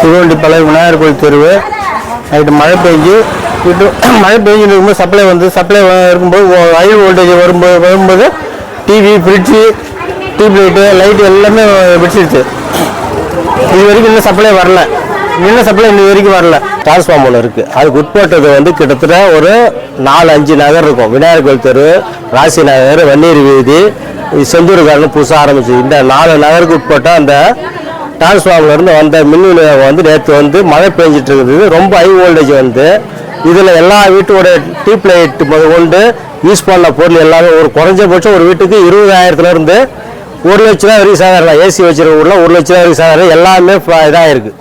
திருவண்டிப்பாளையம் விநாயகர் கோயில் தெருவு. நைட்டு மழை பெஞ்சு இருக்கும்போது சப்ளை இருக்கும்போது ஹை வோல்டேஜ் வரும்போது டிவி, ஃப்ரிட்ஜு, டியூப் லைட்டு எல்லாமே வெடிச்சிருச்சு. இது வரைக்கும் இன்னும் சப்ளை வரல. இன்ன வரைக்கும் வரல. டிரான்ஸ்ஃபார்மர் இருக்குது. அதுக்கு உட்பட்டது கிட்டத்தட்ட ஒரு 4-5 நகர் இருக்கும். விநாயகர் கோயில் தெரு, ராசி நகர், வன்னீர் வீதி, செந்தூர் கார்டன் புதுசாக ஆரம்பிச்சு. இந்த 4 நகருக்கு உட்பட்ட அந்த டிரான்ஸ்ஃபார்மர்லேருந்து வந்த மின் விநியோகம் நேற்று மழை பெஞ்சிட்டு இருக்குது. ரொம்ப ஹை வோல்டேஜ் இதில் எல்லா வீட்டோட டியூப் லைட் கொண்டு யூஸ் பண்ண பொருள் எல்லாமே ஒரு குறைஞ்சபட்சம் ஒரு வீட்டுக்கு 20,000 1 லட்ச ரூபா வரைக்கும் சாதாரணம். ஏசி வச்சுருக்க ஊரில் 1 லட்ச ரூபா வரைக்கும் சாதாரணம் எல்லாமே இதாக இருக்குது.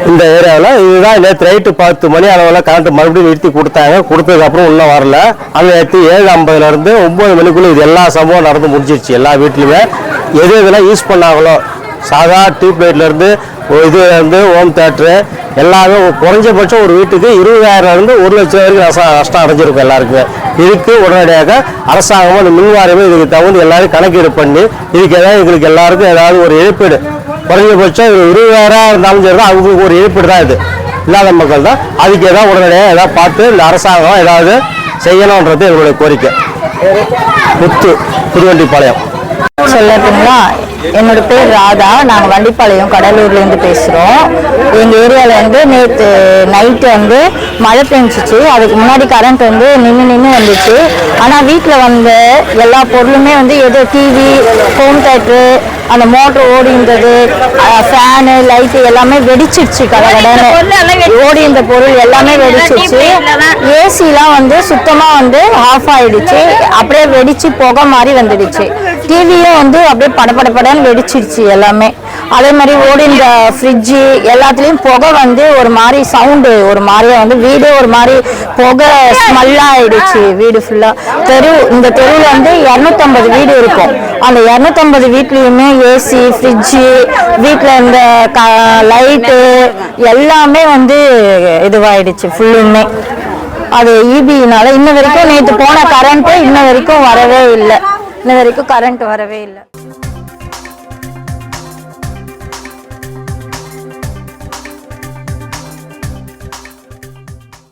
இந்த ஏரியாவில் இதுதான் நேற்று நைட்டு 10 மணி அளவில் கரண்ட் மறுபடியும் நிறுத்தி கொடுத்தாங்க. கொடுத்ததுக்கப்புறம் இன்னும் வரல. அங்கே நேற்று 7:50 9 மணிக்குள்ளே இது எல்லா சம்பவம் நடந்து முடிஞ்சிருச்சு. எல்லா வீட்லையுமே எது இதெல்லாம் யூஸ் பண்ணாங்களோ சாதா டியூப் லைட்லேருந்து ஹோம் தேட்டரு எல்லாமே குறைஞ்சபட்சம் ஒரு வீட்டுக்கு 20,000 1 லட்ச ரூபா வரைக்கும் நஷ்டம் அடைஞ்சிருக்கும் எல்லாருக்குமே. இதுக்கு உடனடியாக அரசாங்கமும் அந்த மின்வாரியமும் இதுக்கு தகுந்த எல்லாரும் கணக்கீடு பண்ணி இதுக்கு எங்களுக்கு எல்லாருக்கும் ஏதாவது ஒரு இழப்பீடு குறைஞ்சபட்சம் 20,000 இருந்தாலும் சரி தான் அவங்களுக்கு ஒரு இழப்பீடு தான். இது இல்லாத மக்கள் தான் அதுக்கு ஏதாவது உடனடியாக ஏதாவது பார்த்து இந்த அரசாங்கம் ஏதாவது செய்யணுன்றது எங்களுடைய கோரிக்கை. புதுவண்டிப்பாளையம். சொல்லட்டுங்களா? என்னோட பேர் ராதா. நாங்கள் வண்டிப்பாளையம் கடலூர்லேருந்து பேசுகிறோம். எங்கள் ஏரியாவில் நேற்று நைட்டு மழை பெஞ்சிச்சு. அதுக்கு முன்னாடி கரண்ட் நின்று வந்துச்சு. ஆனால் வீட்டில் வந்த எல்லா பொருளுமே ஏதோ டிவி, ஹோம் தேட்டரு, அந்த மோட்டர் ஓடிந்தது, ஃபேனு, லைட்டு எல்லாமே வெடிச்சிடுச்சு. கடகடன்னு ஓடிந்த பொருள் எல்லாமே வெடிச்சிடுச்சு. ஏசிலாம் சுத்தமாக ஆஃப் ஆகிடுச்சு. அப்படியே வெடிச்சு புகை மாதிரி வந்துடுச்சு. டிவியும் அப்படியே படப்படப்படன்னு வெடிச்சிடுச்சு எல்லாமே. அதே மாதிரி ஓடிந்த ஃப்ரிட்ஜு எல்லாத்துலேயும் புகை ஒரு மாதிரி சவுண்டு ஒரு மாதிரியா வீடே ஒரு மாதிரி புகை ஸ்மெல்லாக ஆகிடுச்சு. வீடு ஃபுல்லாக இந்த தெருவில் 250 வீடு இருக்கும். அந்த 250 வீட்லேயுமே ஏசி, ஃப்ரிட்ஜு, வீட்டில் இந்த லைட்டு எல்லாமே இதுவாகிடுச்சு ஃபுல்லுமே. அது ஈபினால இன்ன வரைக்கும் நேற்று போன கரண்ட்டு இன்ன வரைக்கும் வரவே இல்லை.